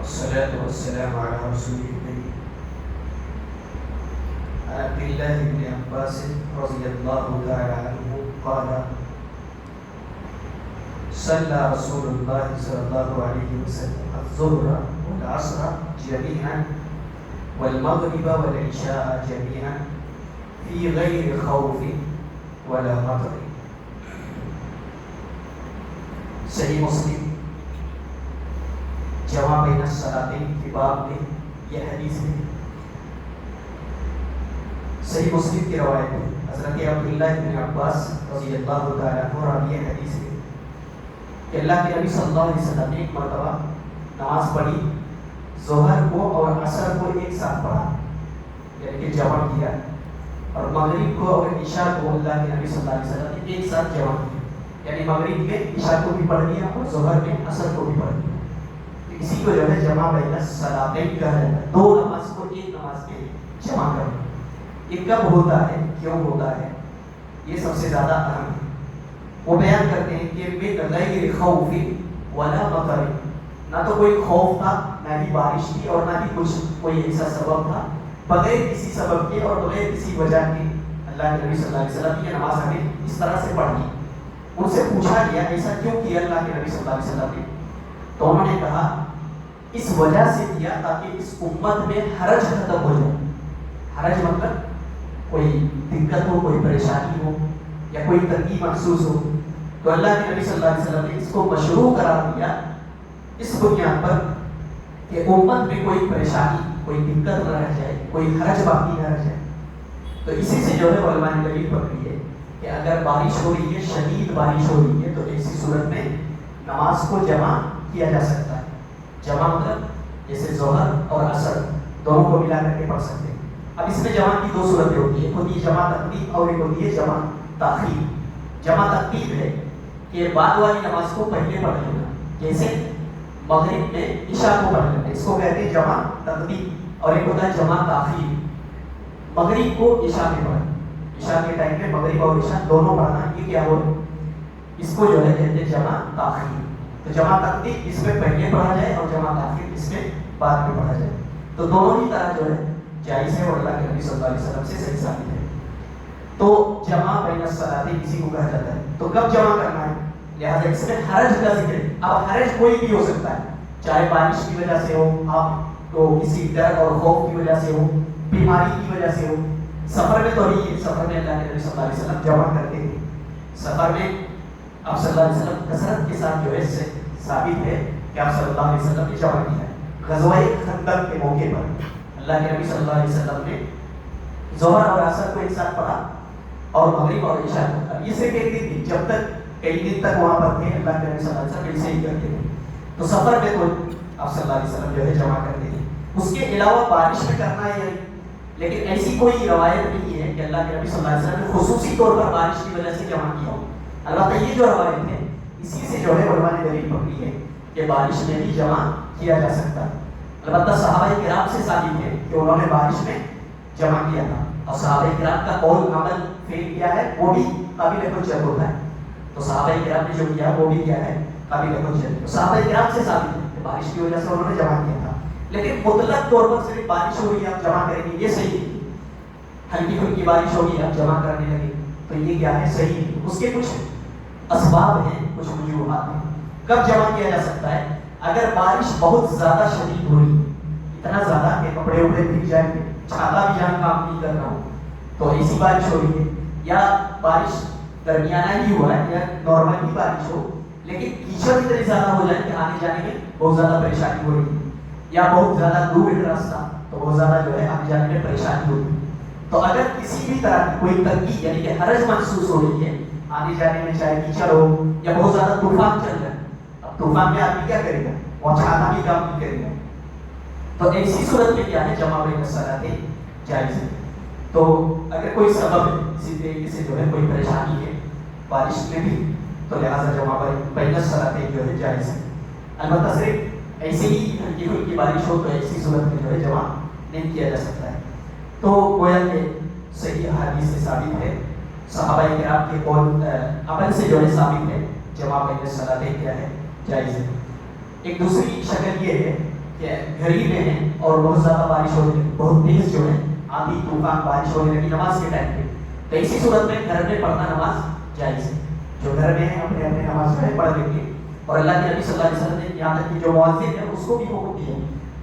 والصلاة والسلام على رسول الله عبد الله بن عباس رضي الله تعالى عنه قال صلى رسول الله صلى الله عليه وسلم الظهر والعصر جميعا والمغرب والعشاء جميعا في غير خوف ولا مطر. صحیح مسلم جمع بین الصلاتین کے باب میں یہ حدیث ہے. صحیح مسلم کی روایت ہے حضرت عبداللہ بن عباس رضی اللہ تعالیٰ عنہ راوی حدیث ہے کہ اللہ کے نبی صلی اللہ علیہ وسلم نے ایک مرتبہ نماز پڑھی, ظہر کو اور عصر کو ایک ساتھ پڑھا, یعنی کہ جمع کیا, اور مغرب کو اور عشاء کو اللہ کے نبی صلی اللہ علیہ وسلم نے ایک ساتھ جمع کیا, یعنی مغرب میں عشاء کو بھی پڑھ لیا اور ظہر میں عصر کو بھی پڑھ لیا. اسی کو جو ہے جمع بین الصلاتین کہا جاتا ہے, دو نماز کو ایک نماز میں جمع کرنا. یہ کب ہوتا ہے, کیوں ہوتا ہے, یہ سب سے زیادہ اہم ہے. وہ بیان کرتے ہیں کہ من غیر خوف ولا مطر, نہ تو کوئی خوف تھا, نہ ہی بارش تھی, اور نہ ہی کوئی ایسا سبب تھا. بغیر کسی سبب کے اور بغیر کسی وجہ کے اللہ کے نبی صلی اللہ علیہ وسلم کی نماز ہمیں اس طرح سے پڑھنی. ان سے پوچھا گیا ایسا کیوں کیا اللہ کے نبی صلی اللہ علیہ وسلم نے, تو انہوں نے کہا اس وجہ سے کیا تاکہ اس امت میں حرج ختم ہو جائے. حرج مطلب کوئی دقت ہو, کوئی پریشانی ہو, یا کوئی تنگی محسوس ہو, تو اللہ کے نبی صلی اللہ علیہ وسلم نے اس کو مشروع قرار دیا اس بنیاد پر کہ امت میں کوئی پریشانی, کوئی دقت نہ رہ جائے, کوئی حرج باقی نہ رہ جائے. تو اسی سے جو ہے علماء نے دلیل پکڑی ہے کہ اگر بارش ہو رہی ہے, شدید بارش ہو رہی ہے, تو ایسی صورت میں نماز کو جمع کیا جا سکتا ہے. جمع مطلب جیسے ظہر اور عصر دونوں کو ملا کر کے پڑھ سکتے ہیں. اب اس میں جمع کی دو صورتیں ہوتی ہیں, ایک ہوتی ہے جمع تقدیم اور ایک ہوتی ہے جمع تاخیر. جمع تقدیم ہے کہ بعد والی نماز کو پہلے پڑھ لینا, جیسے مغرب میں عشاء کو پڑھ لینا, اس کو کہتے ہیں جمع تقدیم. اور ایک ہوتا ہے جمع تاخیر, مغرب کو عشاء میں پڑھنا, عشاء کے ٹائم میں مغرب اور عشاء دونوں پڑھنا, یہ کیا ہو, اس کو جو ہے کہتے ہیں جمع تاخیر. تو جمع تقدیم اس میں پہلے پڑھا جائے اور جمع تاخیر اس میں بعد میں پڑھا جائے, تو دونوں ہی طرح جو ہے جائز ہے اور اللہ کے نبی صلی اللہ علیہ وسلم سے صحیح ثابت ہے. تو جمع بین الصلاتین کسی کو کہا جاتا ہے. تو کب جمع کرنا ہے, لہٰذا اس میں حرج کا ذکر ہے. اب حرج کوئی بھی ہو سکتا ہے, چاہے بارش کی وجہ سے ہو, آپ کو کسی ڈر اور خوف کی وجہ سے ہو, بیماری کی وجہ سے ہو. سفر میں تو نہیں ہے, سفر میں اللہ کے نبی صلی اللہ علیہ وسلم جمع کرتے ہیں. سفر میں آپ صلی اللہ علیہ وسلم کثرت کے ساتھ جو ہے اس سے ثابت ہے کہ آپ صلی اللہ علیہ وسلم نے جمع کیا ہے. غزوہ خندق کے موقع پر اللہ کے نبی صلی اللہ علیہ وسلم نے ظہر اور عصر کو ایک ساتھ پڑھا اور مغرب اور عشاء کو. اب یہ صرف ایک دن تھی, جب تک کئی دن تک وہاں پر تھے اللہ کے نبی صلی اللہ علیہ وسلم ایسے ہی کرتے تھے. تو سفر میں تو آپ صلی اللہ علیہ وسلم جو ہے جمع کرتے تھے. اس کے علاوہ بارش میں کرنا ہے, لیکن ایسی کوئی روایت نہیں ہے کہ اللہ کے نبی صلی اللہ علیہ وسلم نے خصوصی طور پر بارش کی وجہ سے جمع کیا ہو. البتہ یہ جو روایت ہے اسی سے جو ہے علماء نے دلیل پکڑی ہے کہ بارش میں بھی جمع کیا جا سکتا ہے. البتہ صحابہ کرام سے ثابت ہے کہ انہوں نے بارش میں جمع کیا تھا, اور صحابہ کرام کا قول عمل فعل کیا ہے وہ بھی قابل حجت ہوتا ہے. تو صحابہ کرام نے جو کیا وہ بھی کیا ہے قابل حجت. تو صحابہ کرام سے ثابت ہے کہ بارش کی وجہ سے انہوں نے جمع کیا تھا, لیکن مطلق طور پر صرف بارش ہو رہی ہے آپ جمع کریں گے, یہ صحیح نہیں. ہلکی پھلکی بارش ہوگی آپ جمع کرنے لگے تو یہ کیا ہے, صحیح نہیں. اس کے کچھ اسباب ہیں, کچھ وجوہات ہیں. کب جمع کیا جا سکتا ہے, اگر بارش بہت زیادہ شدید ہو رہی, اتنا زیادہ کہ کپڑے وپڑے بھیگ جائیں گے, چھاتا بھی جہاں کام نہیں کرنا ہو, تو ایسی بارش ہو رہی ہے. یا بارش درمیانہ ہی ہوا ہے, یا نارمل ہی بارش ہو, لیکن کیچڑ اتنی زیادہ ہو جائے کہ آنے جانے میں بہت زیادہ پریشانی ہو رہی ہے, یا بہت زیادہ دور ہے راستہ تو بہت زیادہ جو ہے آنے جانے میں پریشانی ہو رہی ہے. تو اگر کسی بھی طرح کی کوئی تنگی یعنی کہ حرج محسوس ہو رہی ہے آنے جانے میں, چاہے کیچڑ ہو یا بہت زیادہ طوفان چل رہا ہے, اب طوفان میں آدمی کیا کرے گا, وہ چھاتا بھی کام نہیں کرے گا, تو ایسی صورت میں کیا ہے جمع بین الصلاتین جائز ہے. تو اگر کوئی سبب ہے, اسی طریقے سے جو ہے کوئی پریشانی ہے بارش میں بھی, تو لہٰذا جمع بین الصلاتین جو ہے جائز ہے. البتہ صرف ایسے ہی ہلکی پھلکی بارش ہو تو ایسی صورت میں جو ہے جمع نہیں کیا جا سکتا ہے. تو گویا کہ صحیح حدیث سے ثابت ہے, صحابہ کرام کے قول عمل سے جو ہے ثابت ہے جمع بین الصلاتین کیا ہے, جائز ہے. ایک دوسری شکل یہ ہے کہ گھر ہی میں ہیں اور بہت زیادہ بارش ہونے لگی، بہت تیز جو ہے آندھی طوفان بارش ہونے لگی نماز کے ٹائم پہ، تو اسی صورت میں گھر میں پڑھنا نماز جائز ہے. جو گھر میں ہے اپنے اپنے نماز جو ہے پڑھ لیں گے. اور اللہ کے نبی صلی اللہ علیہ وسلم نے یہاں تک کہ جو مؤذن ہے اس کو بھی حکم دیا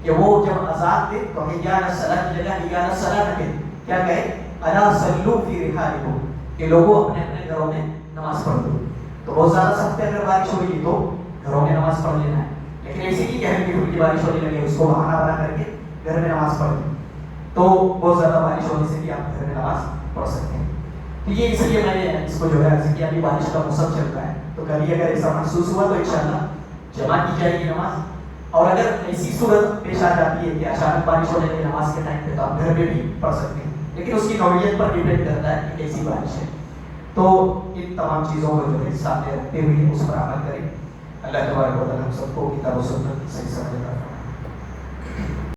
کہ وہ جب اذان دے تو حیان الصلاۃ کی جگہ حیان الصلاۃ کہے، کیا کہے؟ الا صلوا فی رحالکم، کہ لوگوں اپنے اپنے گھروں میں نماز پڑھ لو. تو بہت زیادہ سخت اگر بارش ہوگی تو گھروں میں نماز پڑھ لینا ہے، لیکن ایسی نہیں کہ ہلکی پھلکی بارش ہونے لگے اس کو بہانہ بنا کر کے گھر میں نماز پڑھ لیں. تو بہت زیادہ بارش ہونے سے بھی آپ گھر میں نماز پڑھ سکتے ہیں. تو یہ اس لیے میں نے اس کو جو ہے عرض کیا، ابھی بارش کا موسم چل رہا ہے تو کبھی اگر ایسا محسوس ہوا تو انشاءاللہ جمع کی جائے گی نماز. اور اگر ایسی صورت پیش آ جاتی ہے کہ اچانک بارش ہونے لگے نماز کے ٹائم پہ تو آپ گھر میں بھی پڑھ سکتے ہیں، لیکن اس کی نوعیت پر ڈیپینڈ کرتا ہے کہ کیسی بارش ہے. تو ان تمام چیزوں کو جو ہے سامنے رکھتے ہوئے اس پر عمل کریں. اللہ تبارک و تعالیٰ ہم سب کو کتاب و سنت صحیح سمجھ